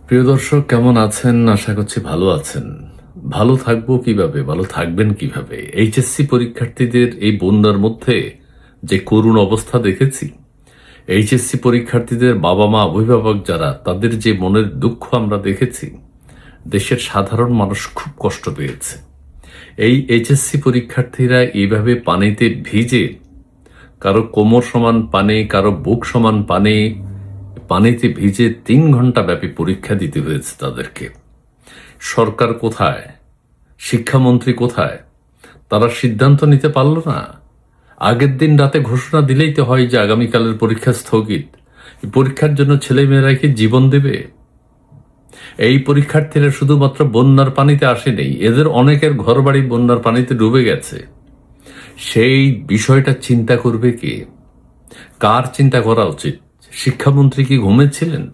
প্রিয় দর্শক, কেমন আছেন? আশা করছি ভালো আছেন। ভালো থাকবো কিভাবে, ভালো থাকবেন কিভাবে? এইচএসসি পরীক্ষার্থীদের এই বন্যার মধ্যে যে করুণ অবস্থা দেখেছি, এইচএসসি পরীক্ষার্থীদের বাবা মা অভিভাবক যারা, তাদের যে মনের দুঃখ আমরা দেখেছি, দেশের সাধারণ মানুষ খুব কষ্ট পেয়েছে। এই এইচএসসি পরীক্ষার্থীরা এইভাবে পানিতে ভিজে, কারো কোমর সমান পানি, কারো বুক সমান পানি, পানিতে ভিজে 3 ঘন্টা ব্যাপী পরীক্ষা দিতে হয়েছে তাদেরকে। সরকার কোথায়? শিক্ষামন্ত্রী কোথায়? তারা সিদ্ধান্ত নিতে পারল না। আগের দিন রাতে ঘোষণা দিলেই তো হয় যে আগামীকালের পরীক্ষা স্থগিত। এই পরীক্ষার জন্য ছেলেমেয়েরা কি জীবন দেবে? এই পরীক্ষার্থীরা শুধুমাত্র বন্যার পানিতে আসেনি, এদের অনেকের ঘরবাড়ি বন্যার পানিতে ডুবে গেছে। সেই বিষয়টা চিন্তা করবে কে? কার চিন্তা করা উচিত? শিক্ষামন্ত্রী কি ঘুমেছিলেন?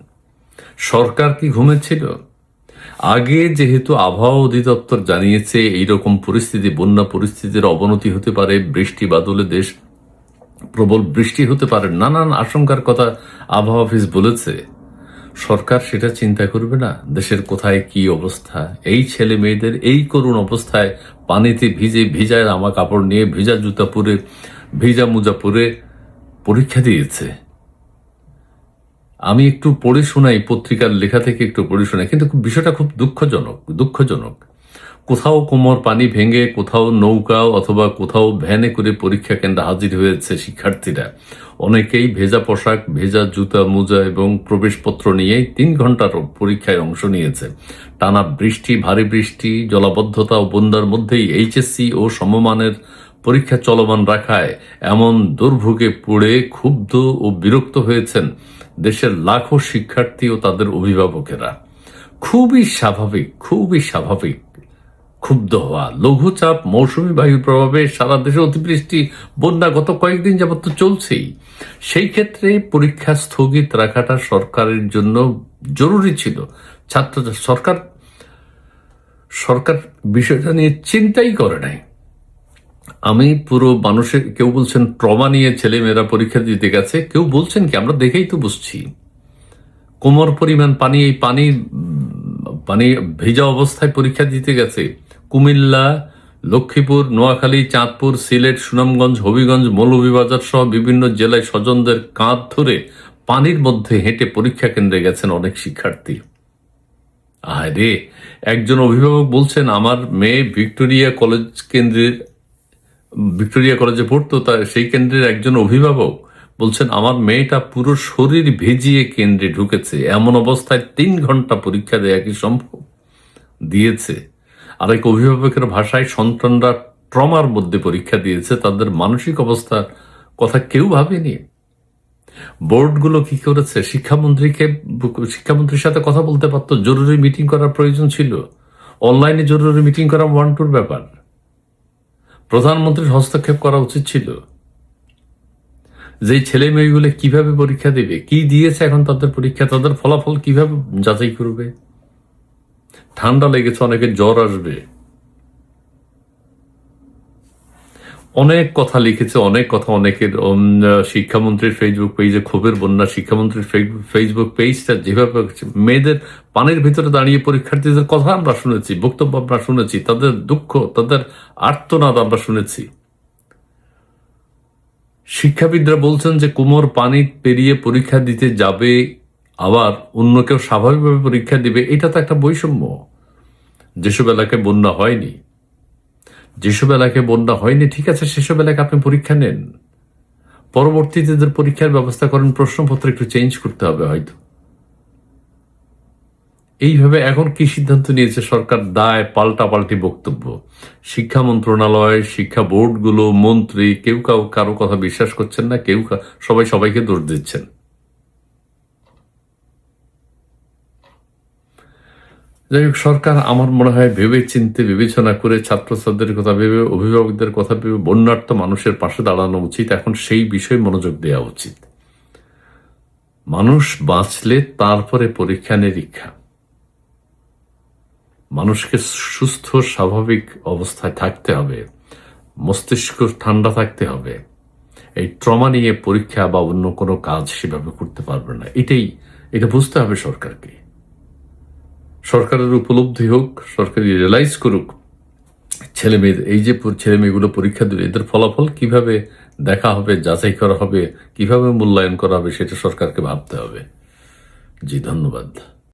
সরকার কি ঘুমেছিল? আগে যেহেতু আবহাওয়া অধিদপ্তর জানিয়েছে এইরকম পরিস্থিতি, বন্যা পরিস্থিতির অবনতি হতে পারে, বৃষ্টি বাদলে দেশ প্রবল বৃষ্টি হতে পারে, নানান আশঙ্কার কথা আবহাওয়া অফিস বলেছে, সরকার সেটা চিন্তা করবে না? দেশের কোথায় কি অবস্থা, এই ছেলে মেয়েদের এই করুণ অবস্থায় পানিতে ভিজে, ভিজা জামা কাপড় নিয়ে, ভিজা জুতা পরে, ভিজা মোজা পরে পরীক্ষা দিয়েছে। আমি একটু পড়ে শোনাই, পত্রিকার লেখা থেকে একটু পড়ে শোনাই, কিন্তু বিষয়টা খুব দুঃখজনক। কোথাও কোমর পানি ভেঙে, কোথাও নৌকা অথবা কোথাও ভ্যানে করে পরীক্ষা কেন্দ্রে হাজির হয়েছে শিক্ষার্থীরা। অনেকেই ভেজা পোশাক, ভেজা জুতা মোজা এবং প্রবেশপত্র নিয়ে 3 ঘন্টার পরীক্ষায় অংশ নিয়েছে। টানা বৃষ্টি, ভারী বৃষ্টি, জলাবদ্ধতা ও বন্যার মধ্যেই এইচএসসি ও সমমানের পরীক্ষা চলমান রাখায় এমন দুর্ভোগে পড়ে ক্ষুব্ধ ও বিরক্ত হয়েছেন দেশের লাখো শিক্ষার্থী ও তাদের অভিভাবকেরা। খুবই স্বাভাবিক ক্ষুব্ধ হওয়া। লঘুচাপ, মৌসুমী বায়ুর প্রভাবে সারা দেশে অতিবৃষ্টি, বন্যা গত কয়েকদিন যাবত তো চলছেই। সেই ক্ষেত্রে পরীক্ষা স্থগিত রাখাটা সরকারের জন্য জরুরি ছিল। সরকার সরকার বিষয়টা নিয়ে চিন্তাই করে নাই। আমি পুরো মানুষের, কেউ বলছেন ট্রমা নিয়ে ছেলেমেয়েরা পরীক্ষা দিতে গেছে, কেউ বলছেন কি আমরা দেখেই তো বুঝছি, কোমর পরিমাণ পানি, এই পানি ভেজা অবস্থায় পরীক্ষা দিতে গেছে। কুমিল্লা, লক্ষ্মীপুর, নোয়াখালী, চাঁদপুর, সিলেট, সুনামগঞ্জ, হবিগঞ্জ, মৌলভীবাজার সহ বিভিন্ন জেলায় স্বজনদের কাঁধ ধরে পানির মধ্যে হেঁটে পরীক্ষা কেন্দ্রে গেছেন অনেক শিক্ষার্থী। আরে, একজন অভিভাবক বলছেন আমার মেয়ে ভিক্টোরিয়া কলেজে পড়তো, সেই কেন্দ্রের একজন অভিভাবক বলছেন আমার মেয়েটা পুরো শরীর ভিজিয়ে কেন্দ্রে ঢুকেছে, এমন অবস্থায় 3 ঘন্টা পরীক্ষা দেয়া কি সম্ভব? দিয়েছে। আরেক অভিভাবকের ভাষায় সন্তানরা ট্রমার মধ্যে পরীক্ষা দিয়েছে, তাদের মানসিক অবস্থার কথা কেউ ভাবেনি। বোর্ডগুলো কি করেছে? শিক্ষামন্ত্রীর সাথে কথা বলতে পারতো, জরুরি মিটিং করার প্রয়োজন ছিল। অনলাইনে জরুরি মিটিং করা 1-2 ব্যাপার। প্রধানমন্ত্রীর হস্তক্ষেপ করা উচিত ছিল। যে ছেলে মেয়েগুলো কিভাবে পরীক্ষা দেবে, কি দিয়েছে এখন তাদের পরীক্ষা, তাদের ফলাফল কিভাবে যাচাই করবে? ঠান্ডা লেগেছে, অনেকের জ্বর আসবে। অনেক কথা লিখেছে, অনেক কথা অনেকের। শিক্ষামন্ত্রীর ফেসবুক পেজে ক্ষোভের বন্যা। শিক্ষামন্ত্রীর ফেসবুক পেজটা যেভাবে মেয়েদের পানির ভিতরে দাঁড়িয়ে পরীক্ষার্থীদের কথা আমরা শুনেছি, বক্তব্য আমরা শুনেছি, তাদের দুঃখ, তাদের আর্তনাদ আমরা শুনেছি। শিক্ষাবিদরা বলছেন যে কোমর পানি পেরিয়ে পরীক্ষা দিতে যাবে, আবার অন্য কেউ স্বাভাবিকভাবে পরীক্ষা দিবে। এটা তো একটা বৈষম্য। যেসব এলাকায় বন্যা হয়নি, ঠিক আছে, সেসব এলাকায় আপনি পরীক্ষা নেন, পরবর্তীতে পরীক্ষার ব্যবস্থা করেন, প্রশ্নপত্র একটু চেঞ্জ করতে হবে হয়তো। এইভাবে এখন কি সিদ্ধান্ত নিয়েছে সরকার? দায় পাল্টাপাল্টি বক্তব্য। শিক্ষা মন্ত্রণালয়, শিক্ষা বোর্ডগুলো, মন্ত্রী, কেউ কারো কথা বিশ্বাস করছেন না, সবাই সবাইকে দোষ দিচ্ছেন। যাই হোক, সরকার আমার মনে হয় ভেবে চিন্তে বিবেচনা করে, ছাত্রছাত্রীদের কথা ভেবে, অভিভাবকদের কথা ভেবে বন্যার্ত মানুষের পাশে দাঁড়ানো উচিত। এখন সেই বিষয়ে মনোযোগ দেওয়া উচিত। মানুষ বাঁচলে তারপরে পরীক্ষা নিরীক্ষা। মানুষকে সুস্থ স্বাভাবিক অবস্থায় থাকতে হবে, মস্তিষ্ক ঠান্ডা থাকতে হবে। এই ট্রমা নিয়ে পরীক্ষা বা অন্য কোনো কাজ সেভাবে করতে পারবে না। এটা বুঝতে হবে সরকারকে। সরকারের উপলব্ধি হোক, সরকার রিয়েলাইজ করুক ছেলেমেয়েদের, এই যে ছেলেমেয়েগুলো পরীক্ষা দেবে এদের ফলাফল কিভাবে দেখা হবে, যাচাই করা হবে, কিভাবে মূল্যায়ন করা হবে, সেটা সরকারকে ভাবতে হবে। জি, ধন্যবাদ।